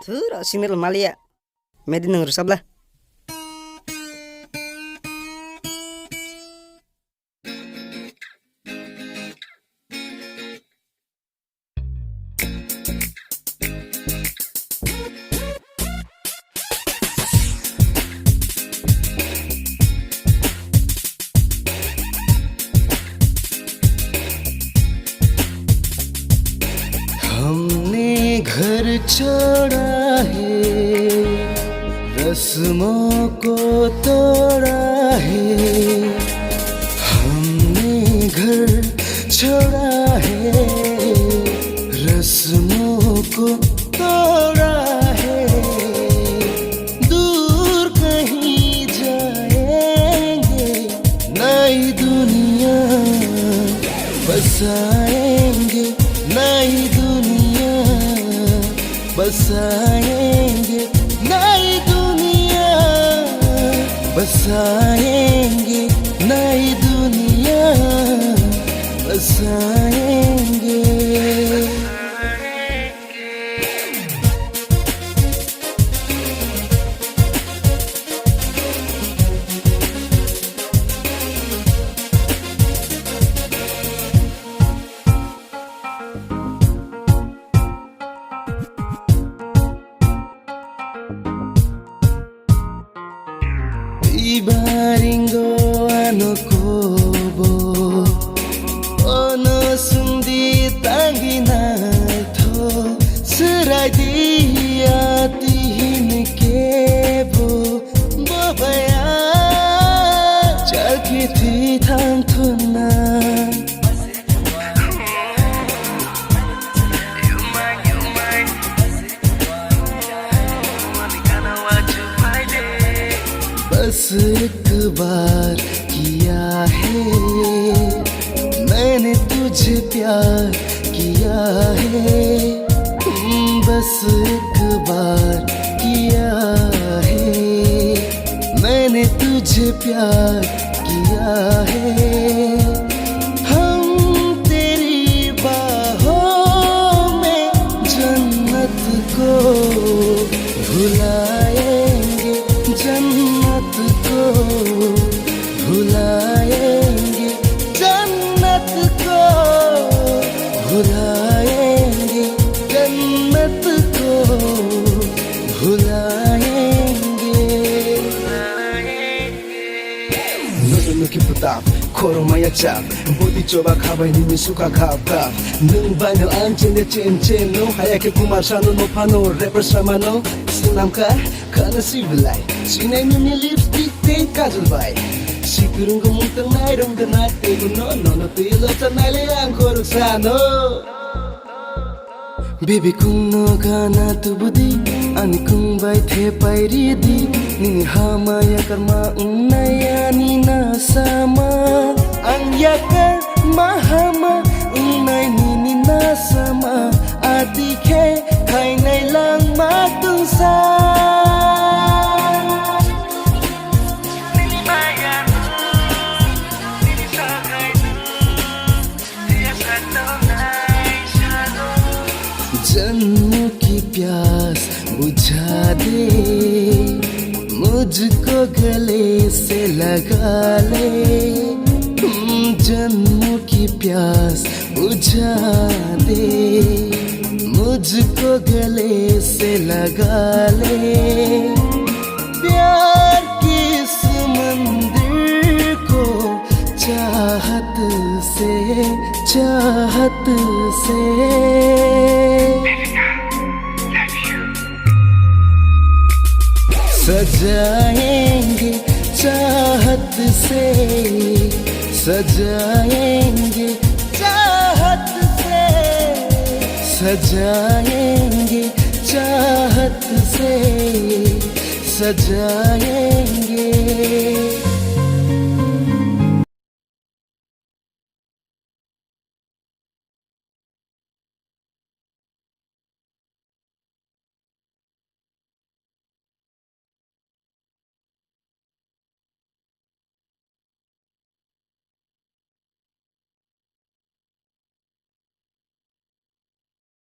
Thura simil malia. Medin ng rusabla. हमने घर छोड़ा है, रस्मों को तोड़ा है। हमने घर छोड़ा है, रस्मों को तोड़ा है। दूर कहीं जाएंगे, नई दुनिया बसाएंगे, नई दुनिया बसाएंगे, नई दुनिया बसाएंगे, नई दुनिया बसाएंगे। Ibaringo ano kobo ono sundi tangi naito serai dia tihin kebo bobaya jalki thi thang thuna बस एक बार किया है मैंने तुझे प्यार किया है। बस एक बार किया है मैंने तुझे प्यार किया है। हम तेरी बाहों में जन्नत को भुलाएंगे, जन्नत को भुलाएंगे, जन्नत को भुलाएंगे, जन्नत को भुलाएंगे। 너는 기쁘다 코로마야 짭 보디 좁아 가봐니 미수가 갑갑 능 바녀 안진 내 찐찐 노 하얗게 구마샤노 노파노 래퍼 사마노 스남카 가나 시블라이 시내면 이 립스틱 땡 가줄바이 시끄러운 거 뭉땅 나이롱 더 나대고 너너 뛰어서 날래 않고 룩사노 Baby kung no gana tu budi ani kung bai the pairi di ni hama ya karma unaya ni na sama ang ya karma hama unai ni na sama adi ke khai nai lang ma tung sa जन्मों की प्यास बुझा दे मुझको गले से लगा ले। जन्मों की प्यास बुझा दे मुझको गले से लगा ले। प्यार की समंदर को चाहत से सजाएंगे चाहत से, सजाएंगे चाहत से, सजाएंगे चाहत से, सजाएंगे।